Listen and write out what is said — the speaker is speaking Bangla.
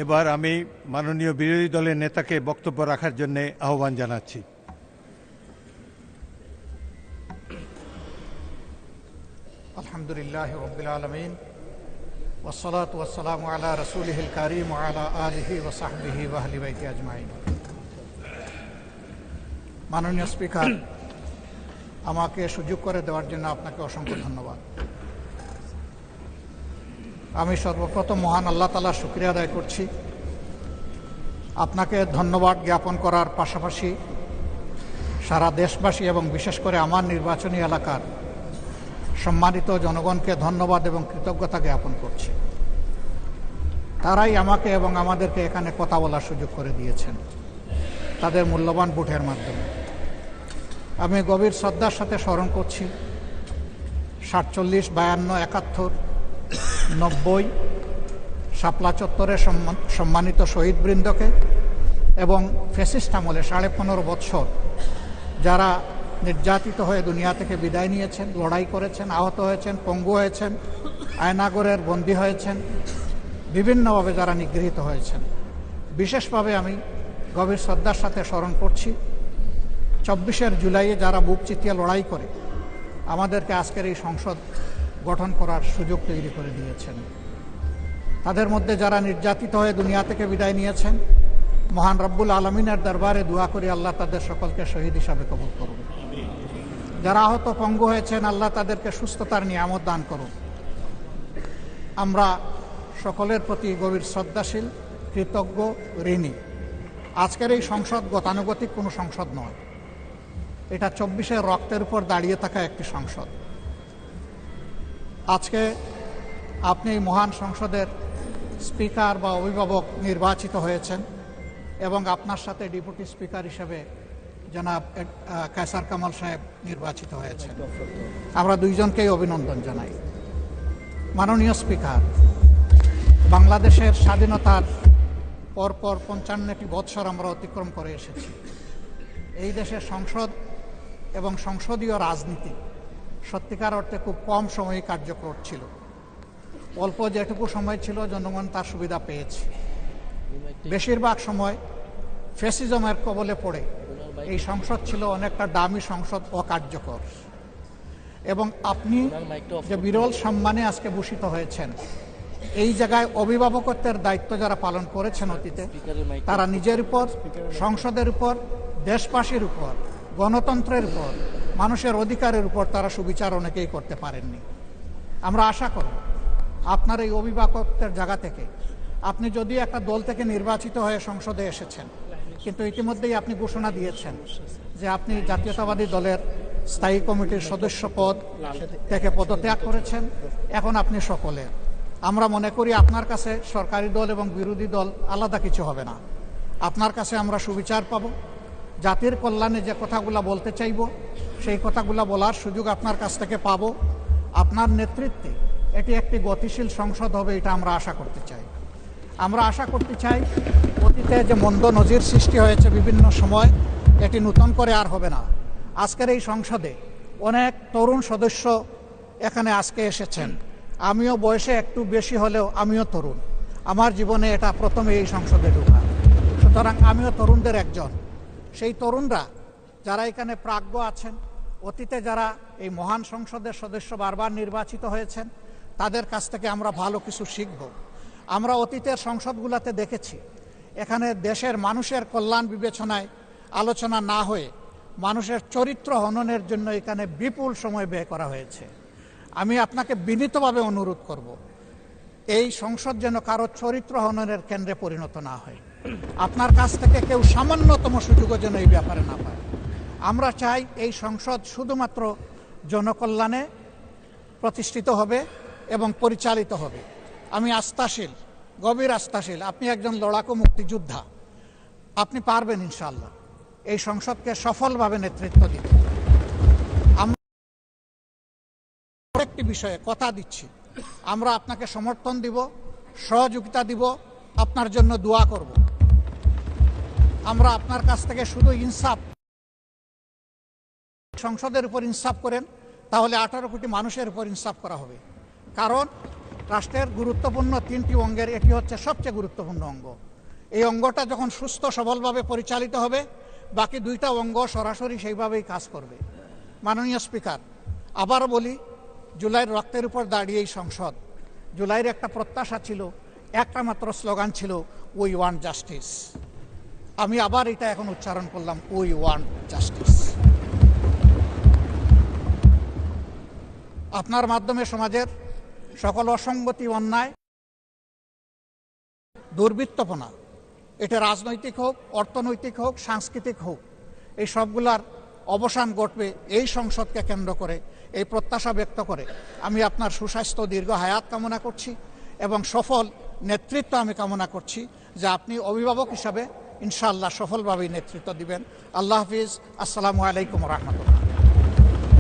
এবার আমি মাননীয় বিরোধী দলের নেতাকে বক্তব্য রাখার জন্য আহ্বান জানাচ্ছি। আলহামদুলিল্লাহি রাব্বিল আলামিন ওয়াসসালাতু ওয়াসসালামু আলা রাসূলিহিল কারীম ওয়া আলা আলিহি ওয়া সাহবিহি ওয়া আহলি বাইতি আজমাইন। মাননীয় স্পিকার, আমাকে সুযোগ করে দেওয়ার জন্য আপনাকে অসংখ্য ধন্যবাদ। আমি সর্বপ্রথম মহান আল্লাহ তাআলার শুকরিয়া আদায় করছি। আপনাকে ধন্যবাদ জ্ঞাপন করার পাশাপাশি সারা দেশবাসী এবং বিশেষ করে আমার নির্বাচনী এলাকার সম্মানিত জনগণকে ধন্যবাদ এবং কৃতজ্ঞতা জ্ঞাপন করছি। তারাই আমাকে এবং আমাদেরকে এখানে কথা বলার সুযোগ করে দিয়েছেন তাদের মূল্যবান ভোটের মাধ্যমে। আমি গভীর শ্রদ্ধার সাথে স্মরণ করছি 47, 52, 71, 90 শাপলা চত্বরে সম্মানিত শহীদবৃন্দকে এবং ফ্যাসিস্ট আমলে 15.5 বৎসর যারা নির্যাতিত হয়ে দুনিয়া থেকে বিদায় নিয়েছেন, লড়াই করেছেন, আহত হয়েছেন, পঙ্গু হয়েছেন, আয়নাগরের বন্দী হয়েছেন, বিভিন্নভাবে যারা নিগৃহীত হয়েছেন, বিশেষভাবে আমি গভীর শ্রদ্ধার সাথে স্মরণ করছি 24 জুলাইয়ে যারা বুক চিতিয়ে লড়াই করে আমাদেরকে আজকের এই সংসদ গঠন করার সুযোগ তৈরি করে দিয়েছেন। তাদের মধ্যে যারা নির্যাতিত হয়ে দুনিয়া থেকে বিদায় নিয়েছেন, মহান রব্বুল আলমিনের দরবারে দোয়া করি আল্লাহ তাদের সকলকে শহীদ হিসাবে কবুল করুন। যারা আহত পঙ্গু হয়েছেন, আল্লাহ তাদেরকে সুস্থতার নিয়ামত দান করুন। আমরা সকলের প্রতি গভীর শ্রদ্ধাশীল, কৃতজ্ঞ, ঋণী। আজকের এই সংসদ গতানুগতিক কোনো সংসদ নয়, এটা 24 রক্তের উপর দাঁড়িয়ে থাকা একটি সংসদ। আজকে আপনি এই মহান সংসদের স্পিকার বা অভিভাবক নির্বাচিত হয়েছেন এবং আপনার সাথে ডেপুটি স্পিকার হিসেবে জনাব কায়সার কামাল সাহেব নির্বাচিত হয়েছেন। আমরা দুইজনকেই অভিনন্দন জানাই। মাননীয় স্পিকার, বাংলাদেশের স্বাধীনতার পরপর 55টি বৎসর আমরা অতিক্রম করে এসেছি। এই দেশের সংসদ এবং সংসদীয় রাজনীতি সত্যিকার অর্থে খুব কম সময়ে কার্যকর ছিল। অল্প যেটুকু সময় ছিল জনগণ তার সুবিধা পেয়েছে। বেশিরভাগ সময় ফ্যাসিজমের কবলে পড়ে এই সংসদ ছিল অনেকটা দামি সংসদ, অকার্যকর। এবং আপনি যে বিরল সম্মানে আজকে ভূষিত হয়েছেন, এই জায়গায় অভিভাবকত্বের দায়িত্ব যারা পালন করেছেন অতীতে, তারা নিজের উপর, সংসদের উপর, দেশবাসীর উপর, গণতন্ত্রের উপর, মানুষের অধিকারের উপর তারা সুবিচার অনেকেই করতে পারেননি। আমরা আশা করি আপনার এই অভিভাবকত্বের জায়গা থেকে, আপনি যদি একটা দল থেকে নির্বাচিত হয়ে সংসদে এসেছেন, কিন্তু ইতিমধ্যেই আপনি ঘোষণা দিয়েছেন যে আপনি জাতীয়তাবাদী দলের স্থায়ী কমিটির সদস্য পদ থেকে পদত্যাগ করেছেন। এখন আপনি সকলে, আমরা মনে করি আপনার কাছে সরকারি দল এবং বিরোধী দল আলাদা কিছু হবে না। আপনার কাছে আমরা সুবিচার পাব, জাতির কল্যাণে যে কথাগুলো বলতে চাইব সেই কথাগুলো বলার সুযোগ আপনার কাছ থেকে পাব। আপনার নেতৃত্বে এটি একটি গতিশীল সংসদ হবে, এটা আমরা আশা করতে চাই। আমরা আশা করতে চাই অতীতে যে মন্দ নজির সৃষ্টি হয়েছে বিভিন্ন সময়, এটি নতুন করে আর হবে না। আজকের এই সংসদে অনেক তরুণ সদস্য এখানে আজকে এসেছেন। আমিও বয়সে একটু বেশি হলেও আমিও তরুণ। আমার জীবনে এটা প্রথমে এই সংসদে ঢোকা, সুতরাং আমিও তরুণদের একজন। সেই তরুণরা যারা এখানে প্রাজ্ঞ আছেন, অতীতে যারা এই মহান সংসদের সদস্য বারবার নির্বাচিত হয়েছেন, তাদের কাছ থেকে আমরা ভালো কিছু শিখব। আমরা অতীতের সংসদগুলোতে দেখেছি এখানে দেশের মানুষের কল্যাণ বিবেচনায় আলোচনা না হয়ে মানুষের চরিত্র হননের জন্য এখানে বিপুল সময় ব্যয় করা হয়েছে। আমি আপনাকে বিনীতভাবে অনুরোধ করব, এই সংসদ যেন কারো চরিত্র হননের কেন্দ্রে পরিণত না হয়। আপনার কাছ থেকে কেউ সামান্যতম সুযোগও যেন এই ব্যাপারে না পায়। আমরা চাই এই সংসদ শুধুমাত্র জনকল্যাণে প্রতিষ্ঠিত হবে এবং পরিচালিত হবে। আমি আস্থাশীল, গভীর আস্থাশীল, আপনি একজন লড়াকু মুক্তিযোদ্ধা, আপনি পারবেন ইনশাআল্লাহ এই সংসদকে সফলভাবে নেতৃত্ব দিতে। আমরা একটি বিষয়ে কথা দিচ্ছি, আমরা আপনাকে সমর্থন দিব, সহযোগিতা দিব, আপনার জন্য দোয়া করব। আমরা আপনার কাছ থেকে শুধু ইনসাফ, সংসদের উপর ইনসাফ করেন তাহলে 18 কোটি মানুষের উপর ইনসাফ করা হবে। কারণ রাষ্ট্রের গুরুত্বপূর্ণ 3টি অঙ্গের এটি হচ্ছে সবচেয়ে গুরুত্বপূর্ণ অঙ্গ। এই অঙ্গটা যখন সুস্থ সবলভাবে পরিচালিত হবে, বাকি 2টা অঙ্গ সরাসরি সেইভাবেই কাজ করবে। মাননীয় স্পিকার, আবারও বলি, জুলাইয়ের রক্তের উপর দাঁড়িয়ে এই সংসদ, জুলাইয়ের একটা প্রত্যাশা ছিল, একটা মাত্র স্লোগান ছিল, উই ওয়ান্ট জাস্টিস। আমি আবার এটা এখন উচ্চারণ করলাম, উই ওয়ান্ট জাস্টিস। আপনার মাধ্যমে সমাজের সকল অসঙ্গতি, অন্যায়, দুর্বৃত্তপনা, এটা রাজনৈতিক হোক, অর্থনৈতিক হোক, সাংস্কৃতিক হোক, এই সবগুলার অবসান ঘটবে এই সংসদকে কেন্দ্র করে। এই প্রত্যাশা ব্যক্ত করে আমি আপনার সুস্বাস্থ্য, দীর্ঘ হায়াত কামনা করছি এবং সফল নেতৃত্ব আমি কামনা করছি, যে আপনি অভিভাবক হিসাবে ইনশাআল্লাহ সফলভাবেই নেতৃত্ব দিবেন। আল্লাহ হাফিজ। আসসালামু আলাইকুম রহমতুল্লাহ।